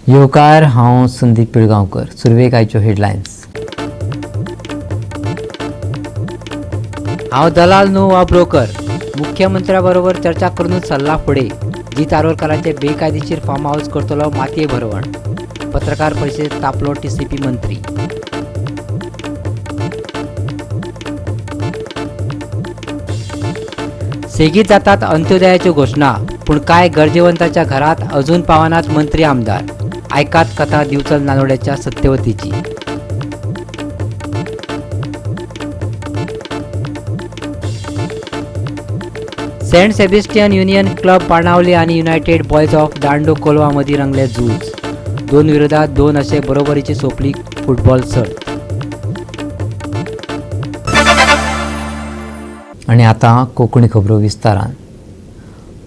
येवकार हांव संदीप पिळगांवकर. सुरवेक आयच्यो हेडलायन्स. हांव दलाल न्हू वा ब्रोकर. मुख्यमंत्र्या बरोबर चर्चा करूनच सल्ला फुडें. जी तारोलकारांचे बेकायदेशीर फार्म हाऊस करतलो मातये भरवण. पत्रकार परिशदेत तापलो टीसीपी मंत्री. सेगीत जातात अंत्योदयाच्यो घोषणा, पूण कांय गरजेवंतांच्या घरात अजून पावनात मंत्री आमदार. आयकात कथा दिवचल नानोड्याच्या सत्यवतीची. Saint Sebastian union club Benaulim आणि युनायटेड बॉयज ऑफ दांडो कोलवा मदीं रंगले झूज. 2 विरोधात 2 अशे बरोबरीची सोंपली फुटबॉल सर्त. आणि आता कोंकणी खबरो विस्तारान.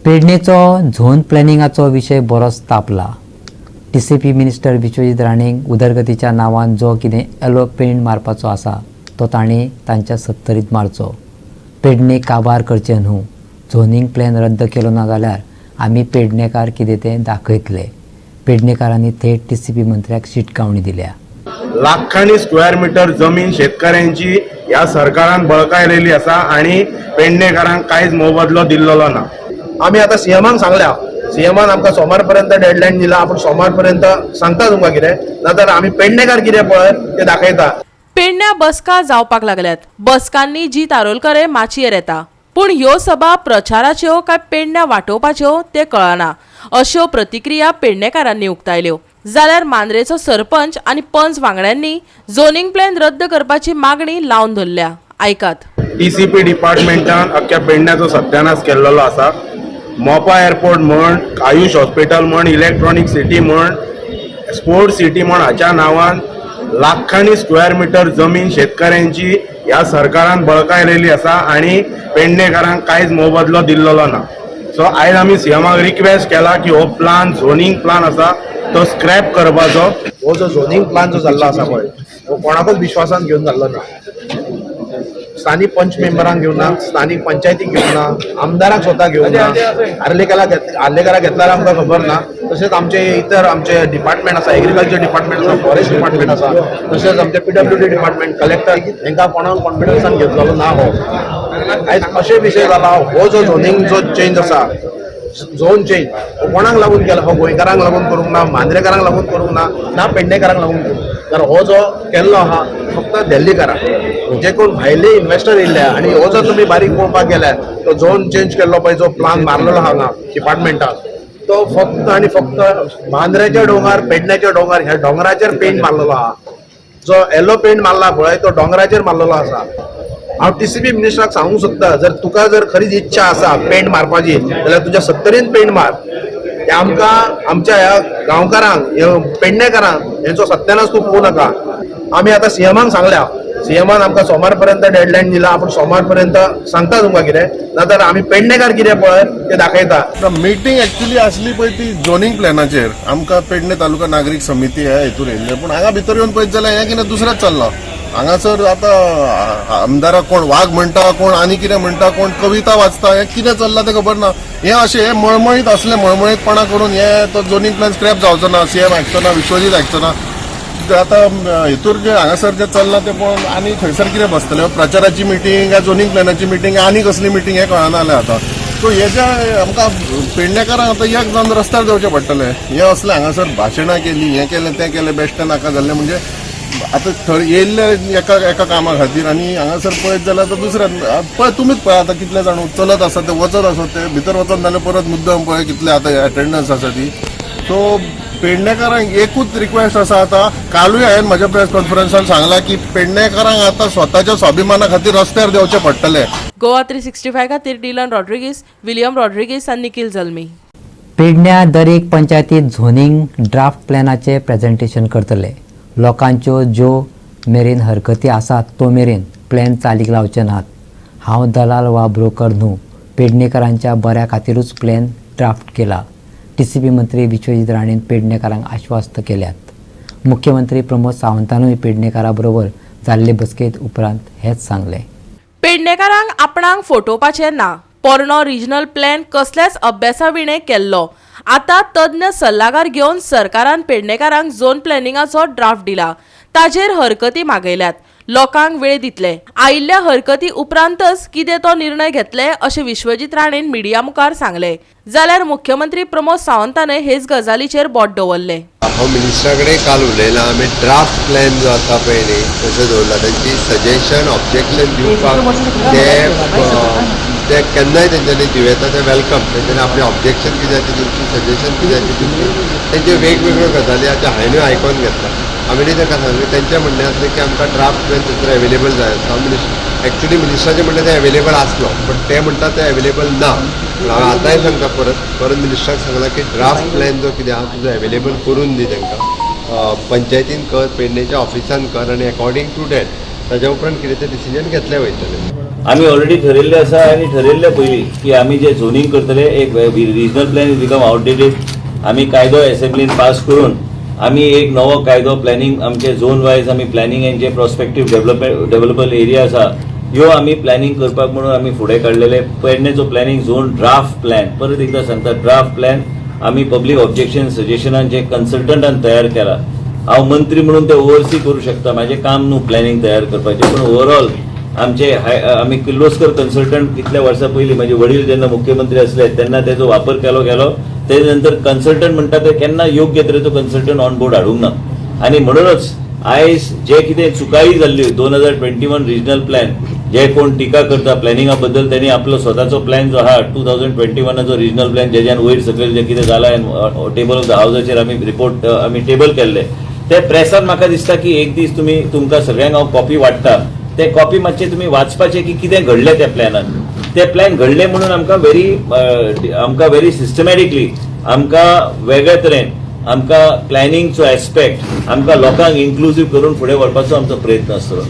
पेडणेचो झोन प्लॅनिंगाचो विशय बरोच तापला. टीसीपी मिनिस्टर विश्वजीत राणेंक उदरगतीच्या नांवान जो कितें येलो पेंट मारपाचो आसा तो तांणी तांच्या सत्तरीत मारचो. पेडणे काबार करचे न्हू. झोनींग प्लॅन रद्द केलो ना जाल्यार आमी पेडणेकार कितें तें दाखयतले. पेडणेकारांनी थेट टीसीपी मंत्र्याक शिटकावणी दिल्या. लाखांनी स्क्वेअर मीटर जमीन शेतकऱ्यांची ह्या सरकारान बळकायलेली आसा आणि पेडणेकारांक कांयच मोबदलो दिल्लो ना. आमी आतां सीएमाक सांगल्या, सीएमान आमकां सोमार पर्यंत डेडलायन दिला. आपण सोमार पर्यंत सांगता तुमकां कितें नाजाल्यार आमी पेडणेकार कितें पळय ते दाखयता. पेडण्या बसका जावपाक लागल्यात. बसकांनी जी तारोलकरे माचयेर येता, पूण ह्यो सभा प्रचाराच्यो काय पेडण्या वाटोवपाच्यो ते कळना. अश्यो प्रतिक्रिया पेडणेकारांनी उक्तायल्यो. जाल्यार मांद्रेचो सरपंच आनी पंच वांगड्यांनी झोनिंग प्लॅन रद्द करपाची मागणी लावन धरल्या. आयकात. टीसीपी डिपार्टमेंटान अख्ख्या पेडण्याचो सत्यानाश केल्लो आसा. मोपा एअरपोर्ट म्हण, आयुष हॉस्पिटल म्हण, इलेक्ट्रॉनिक सिटी म्हण, स्पोर्ट्स सिटी म्हण हाच्या नांवान लाखांनी स्क्वेअर मीटर जमीन शेतकऱ्यांची ह्या सरकारान बळकायलेली आसा आणि पेडणेकारांक कांयच मोबदलो दिल्लो ना. सो आयज आमी सीएमाक रिक्वेस्ट केला की हो प्लान झोनिंग प्लान आसा तो स्क्रॅप करपाचो. हो जो झोनिंग प्लान जो जाल्लो आसा पळय तो कोणाकूच विश्वासान घेवन जाल्लो ना. स्थानिक पंच मेंबरांक घेवन ना, स्थानिक पंचायतीक घेवन ना, आमदाराक स्वता घेवन ना, आर्लेकाराक घेतल्यार आमकां खबर ना. तशेंच आमचे इतर आमचे डिपार्टमेंट आसा, एग्रीकल्चर डिपार्टमेंट आसा, फॉरेस्ट डिपार्टमेंट आसा, तशेंच आमचे PWD डिपार्टमेंट, कलेक्टर हेंकां कोणाक कॉन्फिडन्सान घेतलेलो ना. हो आयज अशे विशय जाला. हो जो झोनिंग जो चेंज आसा, झोन चेंज हो कोणाक लागून केला? हो गोंयकारांक लागून करूंक ना, मांद्रेकारांक लागून करूंक ना, ना पेडणेकारांक लागून करूंक. तर हो जो केल्लो आहा फक्त दिल्लीकारांक, जे कोण भायले इन्व्हेस्टर येयल्ले आनी हो जर तुमी बारीक पळोवपाक गेल्यार तो झोन चेंज केल्लो पळय जो प्लान मारलेलो हांगा डिपार्टमेंटान तो फक्त आनी फक्त मांद्रेचे दोंगर, पेडण्याचे दोंगर ह्या दोंगराचेर पेंट मारलेलो आहा. जो येलो पेंट मारला पळय तो दोंगराचेर मारलेलो आसा. हांव टीसीपी मिनिस्टराक सांगूंक सोदता, जर तुका जर खरीच इच्छा आसा पेंट मारपाची जाल्यार तुज्या सत्तरीन पेंट मार. हे आमकां आमच्या ह्या गांवकारांक, पेडणेकारांक हेंचो सत्यानाश तूं पोवं नाका. आमी आतां सीएमाक सांगल्या, सीएमान आमकां सोमार पर्यंत डेडलायन दिला. आपण सोमार पर्यंत सांगता तुमकां कितें नाजाल्यार आमी पेडणेकार कितें पळय ते दाखयता. मिटींग एक्चुअली आसली पळय ती झोनिंग प्लॅनाचेर. आमकां पेडणे तालुका नागरीक समिती ह्या हेतून येयल्ले, पूण हांगा भितर येवन पळयत जाल्यार हें कितें दुसरेंच चल्लां. हांगासर आतां आमदाराक कोण वाघ म्हणटा, कोण आनी कितें म्हणटा, कोण कविता वाचता, हें कितें चल्लां तें खबर ना. हें अशें मळमळीत असलें मळमळीतपणां करून हें तो झोनिंग प्लॅन स्क्रॅप जावचो ना. सीएम आयकचो ना, विश्वजीत आयकचो ना. आतां हितूर जे हांगासर जे चल्लां तें पळोवन आनी खंयसर कितें बसतलें? प्रचाराची मिटींग, झोनिंग प्लॅनाची मिटींग, आनी कसली मिटींग हें कळना जालें आतां. सो हे जे आमकां पेडणेकारांक आतां एक जावन रस्त्यार देंवचें पडटलें. हें असलें हांगासर भाशणां केलीं, हें केलें तें केलें, बेश्टें नाका जाल्लें. म्हणजे आतां थंय येयल्ले एका कामा खातीर आनी हांगासर पळयत जाल्यार तो दुसऱ्यान पळय. तुमीच पळय आतां कितले जाण चलत आसा ते, वचत आसा ते, भितर वचत जाल्यार परत मुद्दम पळय कितले आतां एटेंडन्स आसा ती. सो पेडणेकारांक एकूच रिक्वेस्ट आसा. आतां कालूय हांवें म्हज्या प्रेस कॉन्फरन्सान सांगलां की पेडणेकारांक आतां स्वताच्या स्वाभिमाना खातीर रस्त्यार देंवचें पडटलें. गोवा 365 खातीर डिलन रॉड्रिगीस, विलियम रॉड्रिगीस आनी निखिल जल्मी. पेडण्या दरेक पंचायतीत झोनिंग ड्राफ्ट प्लॅनाचें प्रेझेंटेशन करतले. लोकांच्यो ज्यो मेरेन हरकती आसात तो मेरेन प्लॅन चालीक लावचे नात. हांव दलाल वा ब्रोकर न्हू. पेडणेकारांच्या बऱ्या खातीरूच प्लॅन ड्राफ्ट केला. टीसीपी मंत्री विश्वजीत राणेन पेडणेकारांक आश्वस्त केल्यात. मुख्यमंत्री प्रमोद सावंतानूय पेडणेकारा बरोबर जाल्ले बसकेत उपरांत हेच सांगले. पेडणेकारांक आपणाक फटोवपाचें ना. पोरनो रिजनल प्लॅन कसल्याच अभ्यासा विणे केल्लो आता तज्ञ सल्लागार घेवन सरकारान पेडणेकारांक झोन प्लॅनिंगाचो ड्राफ्ट दिला. ताजेर हरकती मागयल्यात. लोकांक वेळ दितले. आयिल्ल्या हरकती उपरांतच कितें तो निर्णय घेतले अशें विश्वजीत राणेन मिडिया मुखार सांगले. जाल्यार मुख्यमंत्री प्रमोद सावंतानय हेच गजालीचेर बोट दवरले. हांव मिनिस्टरा कडेन काल उलयलां. आमी ड्राफ्ट प्लॅन जो आसा पळय न्ही तसो दवरला. तांची सजेशन ऑब्जेक्शन दिवपाक ते केन्नाय तेंच्यांनी दिवं ते वेलकम. तेंच्यांनी आपलें ऑब्जेक्शन कितें जाता दिवची, सजेशन कितें जाता दिवची. तेंच्यो वेगवेगळ्यो गजाली आतां हांवें आयकून घेतला. हांवें ताका सांगलें तेंचें म्हणणें आसलें की आमकां ड्राफ्ट प्लॅन थंयसर एवेलेबल जाय आसता. एक्चुली मिनिस्टराचें म्हणणें तें एवेलेबल आसलो बट ते म्हणटात ते एवेलेबल ना. हांवें आतांय सांगता परत मिनिस्टराक सांगलां की ड्राफ्ट प्लॅन जो कितें आसा तुजो एवेलेबल करून दी तांकां. पंचायतीन कर, पेडणेच्या ऑफिसान कर आनी अकॉर्डिंग टू डॅट ताज्या उपरांत कितें तें डिसिजन घेतलें वयतलें. आम्ही ऑलरेडी ठरयल्ले आसा आनी ठरयल्ले पयलीं की आमी जे झोनिंग करतले एक regional plan is become outdated. आमी कायदो असेंब्लीन पास करून आमी एक नवो कायदो प्लॅनिंग आमचे झोन वायज आमी प्लॅनिंग एंड जे प्रॉस्पेक्टीव डेव्हलपेबल एरिया आसा ह्यो आमी प्लॅनिंग करपाक म्हणून आमी फुडें काडलेले. पेडणेचो प्लॅनिंग झोन ड्राफ्ट प्लॅन परत एकदां सांगता ड्राफ्ट प्लॅन आमी पब्लीक ऑब्जेक्शन सजेशनान जे कन्सल्टंटान तयार केला. हांव मंत्री म्हणून ते ओवरसी करूं शकता. म्हाजें काम न्हू प्लॅनिंग तयार करपाचें पूण ओवरऑल आमचे आमी किर्लोस्कर कन्सल्टंट कितल्या वर्सां पयलीं म्हजे वडील जेन्ना मुख्यमंत्री असले तेन्ना तेजो वापर केलो गेलो. तेजे नंतर कन्सल्टंट म्हणटा ते केन्ना योग्य तरेचो कन्सल्टंट ऑन बोर्ड हाडूंक ना. आनी म्हणूनच आयज जे कितें चुकाई जाल्ल्यो 2021 रिजनल प्लॅन जे कोण टिका करता प्लॅनिंगा बद्दल त्यांनी आपलो स्वताचो प्लॅन जो आहा 2021 रिजनल प्लॅन जेज्यान वयर सकयल जे कितें जालां टेबल ऑफ द हावजाचेर आमी रिपोर्ट आमी टेबल केल्ले ते प्रेसान म्हाका दिसता की एक दीस तुमकां सगळ्यांक हांव कॉपी वाडटा. ते कॉपी मातशे तुमी वाचपाचे की कितें घडलें त्या प्लॅनान. ते प्लॅन घडले म्हणून आमकां व्हेरी सिस्टमॅटिकली आमकां वेगळे तरेन आमकां प्लॅनिंगचो एस्पेक्ट आमकां लोकांक इन्क्लुसीव करून फुडें व्हरपाचो आमचो प्रयत्न आसतलो.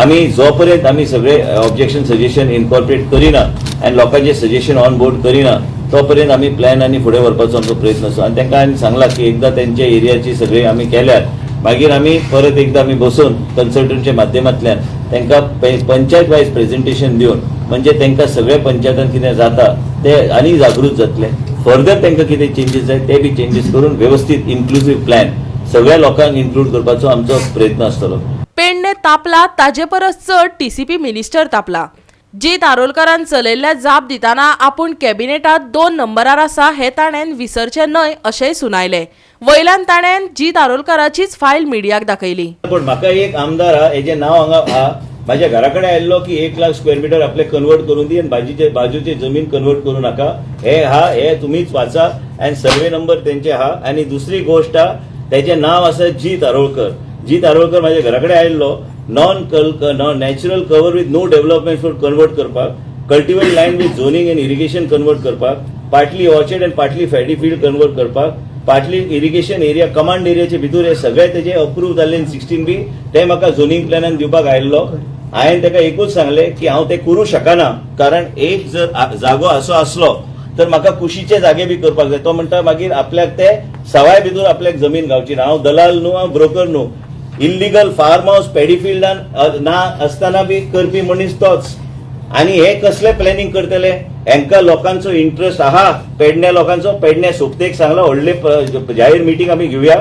आमी जो पर्यंत आमी सगळे ऑब्जेक्शन सजेशन इनकॉर्पोरेट करिना आनी लोकांचे सजेशन ऑन बोर्ड करिना तो पर्यंत आमी प्लॅन आनी फुडें व्हरपाचो आमचो प्रयत्न आसता. आनी तांकां हांवें सांगलां की एकदां तेंच्या एरियाची सगळी आमी केल्यार मागीर आमी परत एकदां आमी बसून कन्सल्टंटच्या माध्यमांतल्यान तांकां पंचायत वायज प्रेझेंटेशन दिवन म्हणजे तांकां सगळे पंचायतान कितें जाता ते आनी जागृत जातले. फर्दर तांकां कितें चेंजीस जाय ते बी चेंजीस करून व्यवस्थीत इन्क्लुसीव प्लॅन सगळ्या लोकांक इन्क्लूड करपाचो आमचो प्रयत्न आसतलो. पेडणे तापला ताजे परस चड टीसीपी मिनिस्टर तापला. जीत आरोलकरान चलयल्ल्या जाप दिताना आपूण कॅबिनेटात 2 नंबरार आसा हे ताणेन विसरचे न्हय अशेंय सुनायले. वयल्यान ताणेन जीत आरोलकराचीच फायल मिडियाक दाखयली. पण म्हाका एक आमदार आहा हेजें नांव हांगा आहा म्हाज्या घरा कडेन आयिल्लो की 1 लाख स्क्वेअर मिटर आपले कन्वर्ट करून दी आनी बाजूचे जमीन कन्वर्ट करू नाका. हे तुमीच वाचा आनी सर्वे नंबर तेंचे आहा. आनी दुसरी गोष्ट तेजें नांव आसा जीत आरोळकर. जीत आरोळकर म्हाज्या घरा कडेन आयिल्लो natural cover with no development for convert करपाक, cultivate land with zoning and irrigation convert करपाक, partly orchard and partly paddy field convert करपाक, पार्टली इरिगेशन एरिया कमांड एरियाचे भितर हे सगळे तेजे अप्रूव्ह जाल्ले 16B ते म्हाका झोनिंग प्लॅनान दिवपाक आयिल्लो. हांवें ताका एकूच सांगलें की हांव ते करूं शकना कारण एक जर जागो असो आसलो तर म्हाका कुशीचे जागे बी करपाक जाय. तो म्हणटा मागीर आपल्याक ते सवाय भितर आपल्याक जमीन गावची ना. हांव दलाल न्हू, हांव ब्रोकर न्हू. इल्लीगल फार्म हाऊस पॅडीफिल्डान ना असताना बी करपी मनीस तोच. आणि हे कसले प्लॅनिंग करतले? हांकां लोकांचो इंटरेस्ट आहा पेडण्या लोकांचो. पेडण्या सोबतेक सांगला व्हडले जाहीर मिटींग आमी घेवया,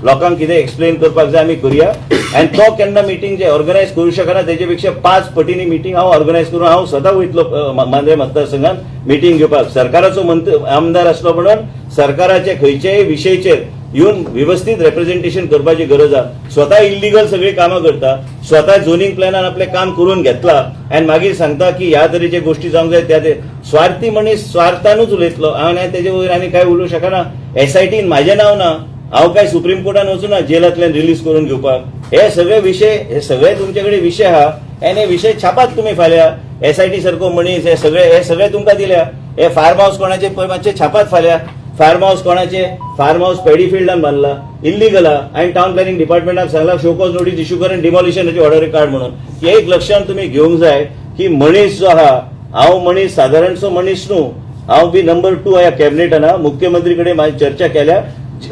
लोकांक कितें एक्सप्लेन करपाक जाय आमी करुया. आनी तो केन्ना मिटींग जे ऑर्गनायज करूं शकना तेजे पेक्षा 5 पटींनी मिटींग हांव ऑर्गनायज करून हांव स्वता वयतलो मांद्रे मतदारसंघात मिटींग घेवपाक. सरकाराचो आमदार आसलो म्हणून सरकाराचे खंयचेय विशयचेर येऊन व्यवस्थित रिप्रेझेंटेशन करपाची गरज आहे. स्वतः इल्लीगल सगळी कामां करता, स्वतः झोनिंग प्लॅनान आपले काम करून घेतला आणि मागीर सांगता की ह्या तरेचे गोष्टी जावंक जाय त्या स्वार्थी मनीस स्वार्थानूच उलयतलो. हांव तेजे वयर आनी काय उलोवंक शकना. SITन म्हाजें नांव ना, हांव काय सुप्रीम कोर्टान वचूना जेलांतल्यान रिलीज करून घेवपाक. हे सगळे विशय हे सगळे तुमचे कडेन विशय आहा आनी हे विशय छापात तुमी फाल्यां. SIT सारको मनीस हे सगळे तुमकां दिल्या. हे फार्म हाऊस कोणाचे पळय मातशे छापात फाल्यां. फार्म हाऊस कोणाचे? फार्म हाऊस पॅडीफिल्डान बांदला, इल्लीगल आहा. आनी टाउन प्लॅनिंग डिपार्टमेंटाक सांगला शोकॉज नोटीस इश्यू करून डिमॉलिशनाची ऑर्डर काड म्हणून. एक लक्षात तुमी घेवंक जाय की मनीस जो आहा, हांव मनीस सादारणसो मनीस न्हू. हांव बी नंबर 2 ह्या कॅबिनेटान आहा. मुख्यमंत्री कडेन म्हाजी चर्चा केल्या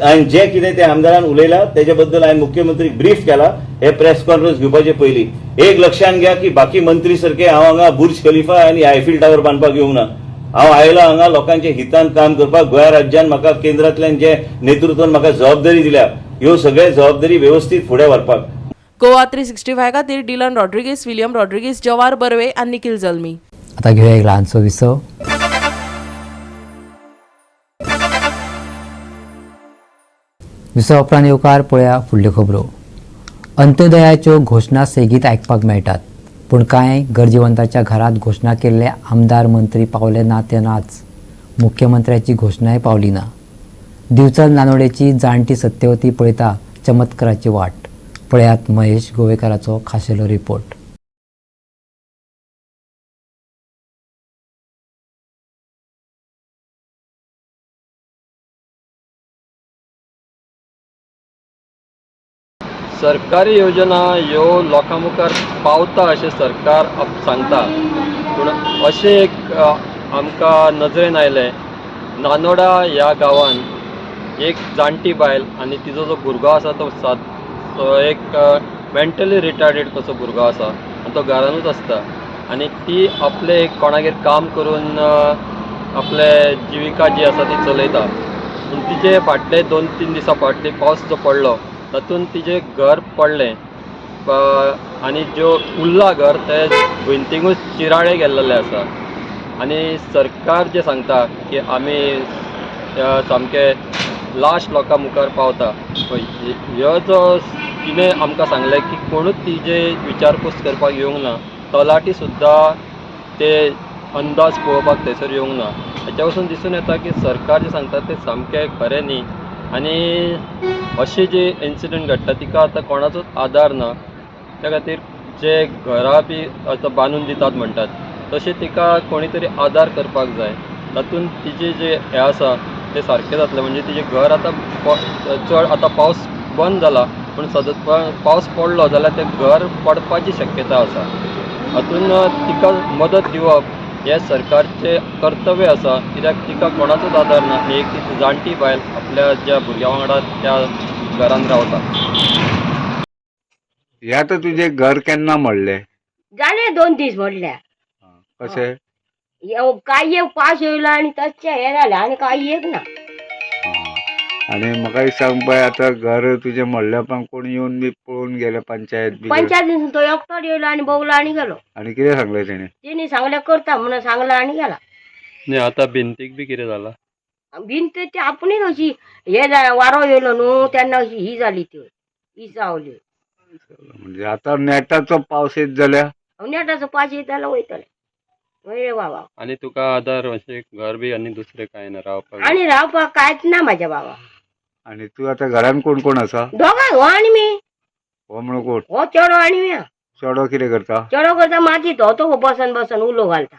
आनी जे कितें ते आमदारान उलयला तेजे बद्दल हांवें मुख्यमंत्रीक ब्रीफ केला हे प्रेस कॉन्फरन्स घेवपाचे पयलीं. एक लक्षात घ्या की बाकी मंत्री सारखे हांव हांगा बुर्ज खलिफा आनी आयफील टावर बांदपाक येवंक ना. हांव आयलो हांगा लोकांच्या हितान काम करपाक. गोंय राज्यान म्हाका केंद्रांतल्यान जे नेतृत्वान म्हाका जबाबदारी दिल्या, ह्यो सगळे जबाबदारी व्यवस्थीत फुडें व्हरपाक. गोवा 365 खातीर डिलन रॉड्रिगीस, विलियम रॉड्रिगीस, जवार बर्वे आनी निखिल जल्मी. आता घेऊया एक ल्हानसो विसव. विसव उपरांत येवकार पळया फुडल्यो खबरो. अंत्योदयाच्यो घोशणा सेगीत आयकपाक मेळटात, पूण कांय गरजेवंतांच्या घरांत घोशणा केल्ले आमदार मंत्री पावले ना तेन्नाच मुख्यमंत्र्याची घोशणाय पावली ना. दिवचल नानोडेची जाणटी सत्यवती पळयता चमत्काराची वाट. पळयात महेश गोवेकाराचो खाशेलो रिपोर्ट. सरकारी योजना ह्यो लोकां मुखार पावता अशें सरकार सांगता, पूण अशें एक आमकां नजरेन आयलें. नानोडा ह्या गांवान एक जाणटी बायल आनी तिजो जो भुरगो आसा तो एक मेंटली रिटार्डेड कसो भुरगो आसा आनी तो घरानूच आसता. आनी ती आपले कोणागेर काम करून आपले जिविका जी आसा ती चलयता. पूण तिचे फाटले 2-3 दिसां फाटली पावस जो पडलो तातूंत तिचें घर पडलें आनी ज्यो उरला घर ते भिंतींकूच चिराळे गेल्लेले आसा. आनी सरकार जे सांगता की आमी सामके लास्ट लोकां मुखार पावता, ह्यो जो तिणें आमकां सांगलें की कोणूच तिजे विचारपूस करपाक येवंक ना, तलाटी सुद्दां ते अंदाज पळोवपाक थंयसर येवंक ना. हाच्या वचून दिसून येता की सरकार जे सांगता तें सामकें खरें न्ही. आनी अशें जे इन्सिडंट घडटा तिका आतां कोणाचोच आदार ना. त्या खातीर जे घरां बी आतां बांदून दितात म्हणटात तशें तिका कोणी तरी आदार करपाक जाय. तातूंत तिजें जे हें आसा तें सारकें जातलें. म्हणजे तिजें घर आतां चड आतां पावस बंद जाला पूण सतत पावस पडलो जाल्यार तें घर पडपाची शक्यता आसा. हातून तिका मदत दिवप हें सरकारचें कर्तव्य आसा, कित्याक तिका कोणाचोच आदार ना. आनी एक ती जाणटी बायल आपल्या ज्या भुरग्यां वांगडा त्या घरान रावता. हे आतां तुजें घर केन्ना मोडलें? जाले 2 दीस मोडल्या. कशें? काय एक पावस येयलो आनी तशें हें जालें आनी काय एक ना. आनी म्हाका एक सांग पळय, आतां घर तुजें मोडल्या उपरांत कोण येवन बी पळोवन गेले पंचायत बी? पंचायतीन तो एकटोच येयलो आनी भोगलो आनी गेलो. आनी कितें सांगलें तेणें? तेणी सांगलें करता म्हणून सांगला आनी गेला. न्ही आतां भिंतीक बी कितें जालां? भिंत ती आपणीच अशी हे वारो येयलो न्हू तेन्ना अशी ही जाली त्यो इसावल्यो. म्हणजे आतां नेटाचो पावस येत जाल्यार? नेटाचो पावस येत जाल्यार वयतले. वय रे बाबा. आनी तुका आदार अशें घर बी आनी दुसरें कांय ना रावपाक? आनी रावपाक कांयच ना म्हाज्या बाबा. आनी तूं आतां घरान कोण कोण आसा? दोगां हो आनी मी. हो म्हणून कोण? हो चेडो आनी मी. चेडो कितें करता? चेडो करता मातीत हो तो बसन बसन उलो घालता.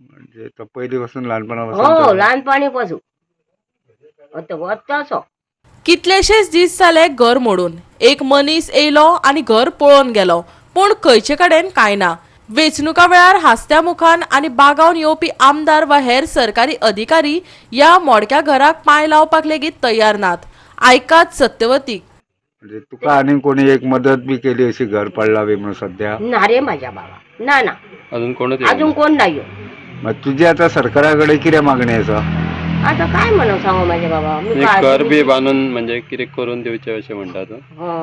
म्हणजे तो पयलीं पासून ल्हानपणा हो पासून? ल्हानपणी पासून तसो. कितलेशेच दीस जाले घर मोडून. एक मनीस येयलो आनी घर पळोवन गेलो, पूण खंयचे कडेन कांय ना. वेंचणुका वेळार हास्त्या मुखान आनी बागावन येवपी आमदार वा हेर सरकारी अधिकारी ह्या मोडक्या घराक पांय लावपाक लेगीत तयार नात. आयकात सत्यवतीक. म्हणजे तुका आनी कोणी एक मदत बी केली अशी घर पडला बी म्हणून सद्या? ना रे म्हाज्या बाबा. ना अजून कोणूच अजून कोण नाही. मग तुजी आतां सरकारा कडेन कितें मागणी आसा? आता काय म्हणून सांगू माझ्या बाबा. मी घर बी बांदून म्हणजे कितें करून दिवचें अशें म्हणटात.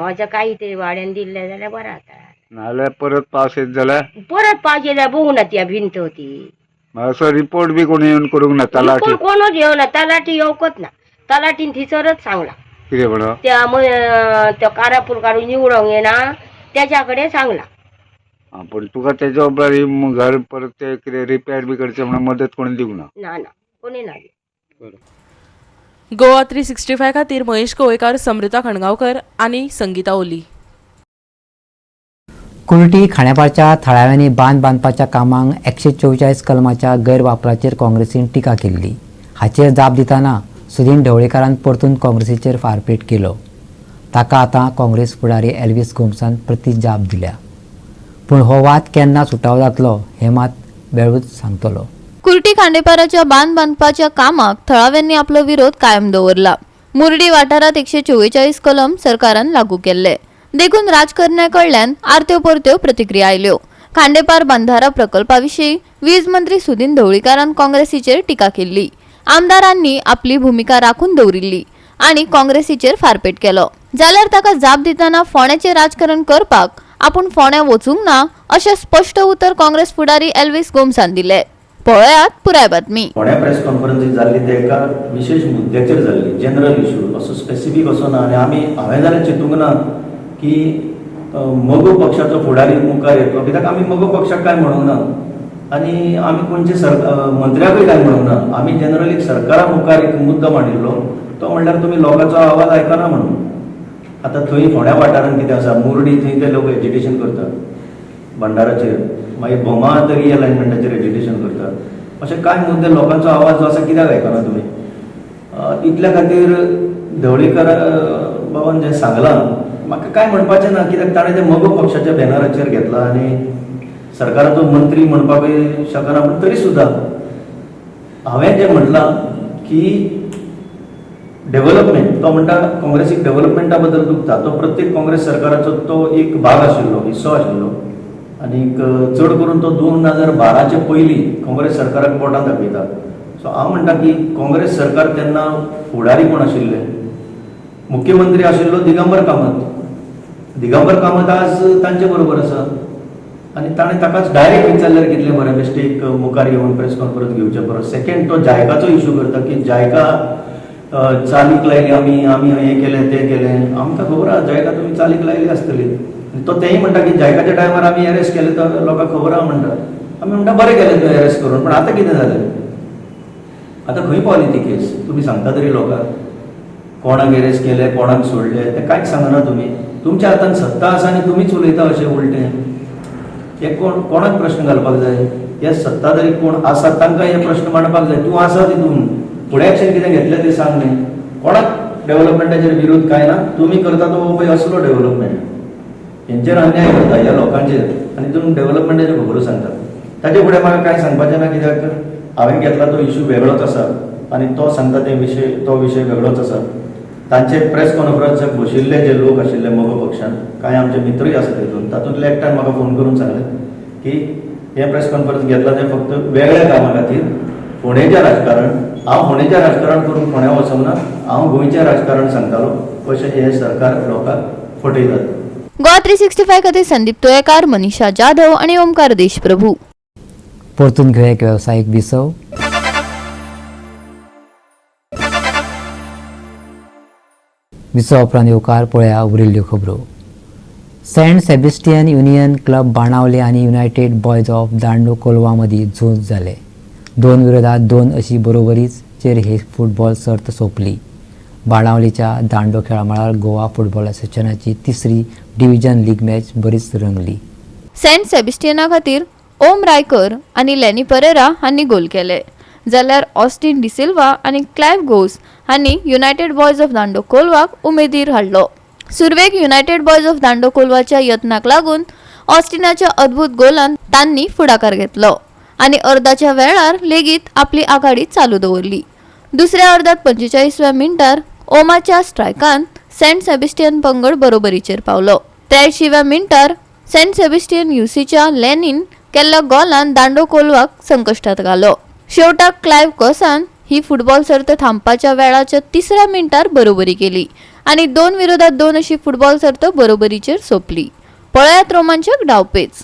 अच्छा काही तरी वाड्यान दिले जाल्यार बरं आता. नाल्यार परत पावस येत जाल्यार? परत पावस येयल्यार बघू ना ती भिंत होती. मग असो रिपोर्ट बी कोणी येवन करूंक ना? तलाठी कोणच येवना. तलाठी येवकच ना. तलाटीन थिसरच सांगला. कितें म्हणून? त्या कारापूर काढून निवडूंक येना त्याच्याकडे सांगला. पण तुका तेच्या उपरांत घर परत ते कितें रिपेर बी करचें म्हणून मदत कोणी दिवंक ना? ना कोणी ना. गोवा 365 खातीर महेश गोवेकार, समृता खणगांवकर आनी संगीता ओली. कुर्टी खांडेपारच्या थळाव्यांनी बांदपाच्या कामांक 144 कलमाच्या गैरवापराचेर काँग्रेसीन टिका केल्ली. हाचेर जाप दितना सुदीन ढवळीकारान परतून काँग्रेसीचेर फारपेट केलो. ताका आतां काँग्रेस फुडारी एल्विस गोमसान प्रतिजाप दिल्या. पूण हो वाद केन्ना सुटावो जातलो हें मात बेळूच सांगतलो. कुर्टी खांडेपाराच्या बांदपाच्या कामाक थळाव्यांनी आपलो विरोध कायम दवरला. मुर्डी वाठारात 144 कलम सरकारान लागू केल्ले. देखून राजकारण्यांकडल्यान आर्त्यो परत्यो प्रतिक्रिया आयल्यो. खांडेपार बंधारा प्रकल्पाविषयी वीज मंत्री सुदीन ढवळीकारान काँग्रेसीचेर टिका केली. आमदारांनी आपली भूमिका राखून दवरिल्ली आणि काँग्रेसीचेर फारपेट केलो. जाल्यार ताका जाप दिताना फोंड्याचे राजकारण करपाक आपूण फोंड्या वचूंक ना अशें स्पष्ट उतर काँग्रेस फुडारी एल्विस गोमसान दिले. पळयात पुराय बातमी. फोंड्या प्रेस कॉन्फरन्सीक जाल्ली ते एका विशेष मुद्द्याचेर जाल्ली, जनरल इश्यू असो स्पेसिफीक असो ना. आनी हांवें जाल्यार चिंतूंक ना की मगो पक्षाचो फुडारी मुखार येतलो, कित्याक आमी मगो पक्षाक काय म्हणूंक ना आनी आमी खंयचे मंत्र्याकूय काय म्हणूंक ना. आमी जनरली सरकारा मुखार एक मुद्दो मांडिल्लो, तो म्हणल्यार तुमी लोकांचो आवाज आयकना म्हणून. आतां थंय फोंड्या वाठारांत कितें आसा, मुरडी थंय ते लोक एजिटेशन करतात भंडाराचेर, मागीर बोमा तरी अलायनमेंटाचेर एजिटेशन करतात. अशे कांय मुद्दे लोकांचो आवाज जो आसा कित्याक आयकना तुमी. इतल्या खातीर ढवळीकर बाबान जें सांगलां म्हाका काय म्हणपाचें ना, कित्याक ताणें तें मगो पक्षाच्या बॅनराचेर घेतला आनी सरकाराचो मंत्री म्हणपाकूय शकना. पूण तरी सुद्दां हांवें जें म्हटलां की डेव्हलपमेंट, तो म्हणटा काँग्रेसीक डेव्हलपमेंटा बद्दल दुखता. तो प्रत्येक काँग्रेस सरकाराचो तो एक भाग आशिल्लो, हिस्सो आशिल्लो. आनीक चड करून तो 2012चे पयलीं काँग्रेस सरकाराक पोटान दाखयता. सो हांव म्हणटा की काँग्रेस सरकार तेन्ना फुडारी कोण आशिल्ले, मुख्यमंत्री आशिल्लो दिगंबर कामत. दिगंबर कामत आज तांचे बरोबर आसा आनी ताणें ताकाच डायरेक्ट विचारल्यार कितलें बरें, बेश्टेक मुखार येवन प्रेस कॉन्फरन्स घेवचे परस. सेकेंड तो जायकाचो इश्यू करता की जायका चालीक लायली, आमी हें केलें तें केलें. आमकां खबर आहा जायका तुमी चालीक लायली आसतली. तो तेंय म्हणटा की जायकाच्या टायमार आमी अरेस्ट केलें तर लोकांक खबर आहा म्हणटा. आमी म्हणटा बरें केलें तुवें अरेस्ट करून, पूण आतां कितें जालें, आतां खंय पावली ती केस, तुमी सांगता तरी लोकांक. कोणाक अरेस्ट केलें, कोणाक सोडलें तें कांयच सांगना तुमी. तुमच्या हातांत सत्ता आसा आनी तुमीच उलयता अशें उलटें. हे कोणाक प्रश्न घालपाक जाय, हे सत्ताधारी कोण आसात तांकां हे प्रश्न मांडपाक जाय. तूं आसा तितून फुडें एक्शन कितें घेतलें तें सांग न्ही. कोणाक डेव्हलपमेंटाचेर विरोध काय ना. तुमी करता तो पळय असलो डेव्हलपमेंट, हेंचेर अन्याय करता ह्या लोकांचेर आनी तुमी डेव्हलपमेंटाच्यो खबरो सांगता. ताचे फुडें म्हाका कांय सांगपाचें ना, कित्याक हांवें घेतला तो इश्यू वेगळोच आसा आनी तो सांगता तो विशय वेगळोच आसा. तांचे प्रेस कॉन्फरन्साक बशिल्ले जे लोक आशिल्ले मगो पक्षान, कांय आमचे मित्रय आसा तातूंतले एकट्यान म्हाका फोन करून सांगलें की हे प्रेस कॉन्फरन्स घेतला तें फक्त वेगळ्या कामा खातीर, फोंडेचें राजकारण. हांव फोंडेचें राजकारण करून फोंड्या वचूंक ना, हांव गोंयचें राजकारण सांगतालो अशें हे सरकार लोकांक फटयतात. गोवा 365 खातीर संदीप तोयेकार, मनीषा जाधव आणि ओमकार देशप्रभू. परतून घेऊया एक व्यावसायिक विसव. विसव उपरांत येवकार पळया उरिल्ल्यो खबरो. Saint Sebastian union club Benaulim आनी युनायटेड बॉयज ऑफ दांडो कोलवा मदीं झूज जाले. 2 विरोधात 2 अशी बरोबरीचेर हे फुटबॉल सर्त सोंपली. बाणावलेच्या दांडो खेळा मळार गोवा फुटबॉल असोसिएशनाची 3री डिव्हिजन लीग मॅच बरीच रंगली. सेंट सेबेस्टियना खातीर ओम रायकर आणि लेनी परेरा हांनी गोल केले, जाल्यार ऑस्टिन डिसिल्वा आणि क्लायव्ह गोस हांनी युनायटेड बॉयज ऑफ दांडो कोलवाक उमेदीर हाडलो. सुरवेक युनायटेड बॉयज ऑफ दांडो कोलवाच्या यत्नाक लागून ऑस्टिनाच्या अद्भुत गोलान तांणी फुडाकार घेतलो आणि अर्धाच्या वेळार लेगीत आपली आघाडी चालू दवरली. दुसऱ्या अर्धात 45व्या मिनटार ओमाच्या स्ट्रायकान सेंट सेबेस्टियन पंगड बरोबरीचेर पावलो. 83व्या मिनटार सेंट सेबेस्टियन युसीच्या लेनीन केल्ल्या गोलान दांडो कोलवाक संकश्टात घालो. शेवटाक क्लायव्ह गोसान ही फुटबॉल सर्त थांबपाच्या वेळाच्या 3ऱ्या मिनटार बरोबरी केली आणि 2 विरोधात 2 अशी फुटबॉल सर्त बरोबरीचेर सोंपली. पळयात रोमांचक डावपेच.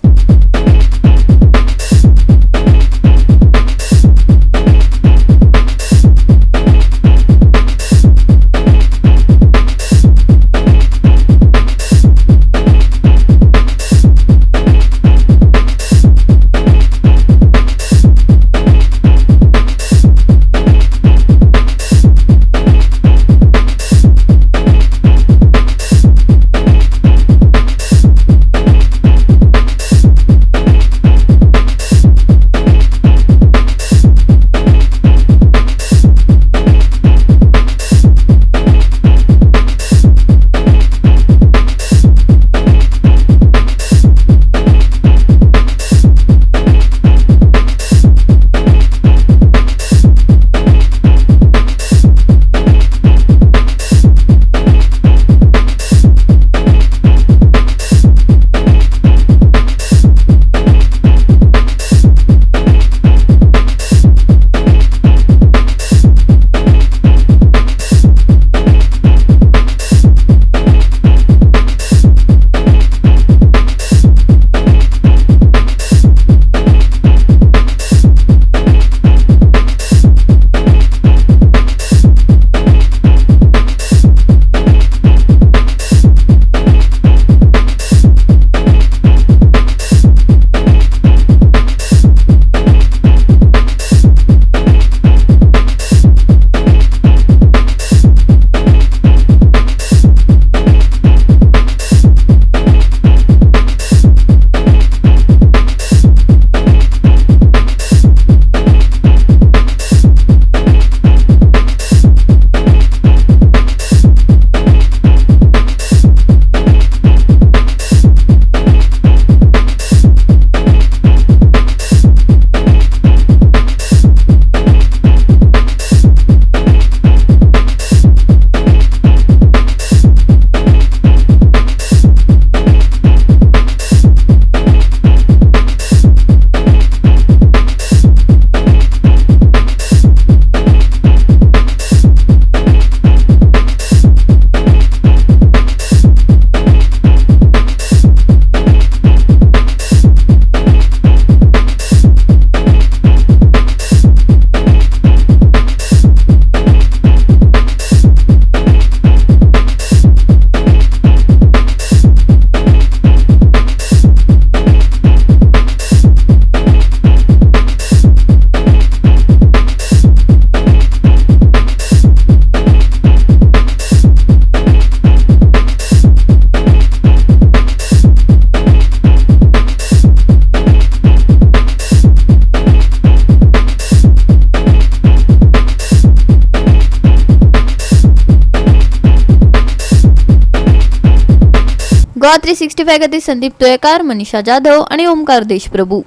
गोवा 365 खातीर संदीप तुयेकार, मनीषा जाधव आणि ओमकार देशप्रभू.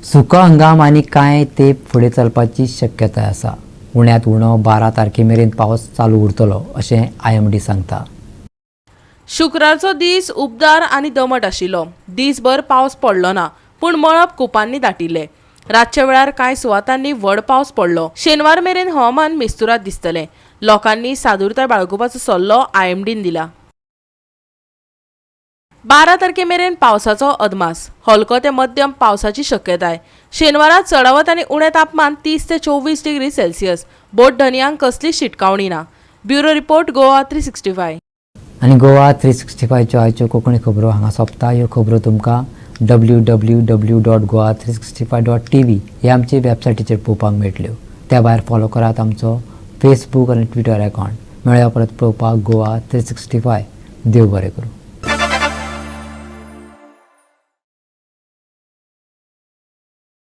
सुको हंगाम आनी कांय तेंप फुडें चलपाची शक्यताय आसा. उण्यांत उणो 12 तारखेमेरेन पावस चालू उरतलो अशें IMD सांगता. शुक्रारचो दीस उबदार आनी दमट आशिल्लो. दीसभर पावस पडलो ना, पूण मळब कुपांनी दाटिल्ले. रातच्या वेळार कांय सुवातांनी व्हड पावस पडलो. शेनवार मेरेन हवामान मिस्तुराद दिसतलें. लोकांनी सादूरताय बाळगुपाचो सल्लो IMDन दिला. 12 तारखेमेरेन पावसाचो अदमास. हलको ते मध्यम पावसाची शक्यताय. शेनवारा चडावत आनी उणें तापमान 30 ते 24 डिग्री सेल्सियस. बोट धन्यांक कसली शिटकावणी ना. Bureau report Goa 365. आनी गोवा 365 च्यो आयच्यो कोंकणी खबरो हांगा सोंपता. ह्यो खबरो तुमकां www.goa365.tv ह्या आमचे वेबसायटीचेर पळोवपाक मेळटल्यो. त्या भायर फॉलो करात आमचो फेसबूक आनी ट्विटर अकावंट. मेळया परत पळोवपाक गोवा 365. देव बरें करूं.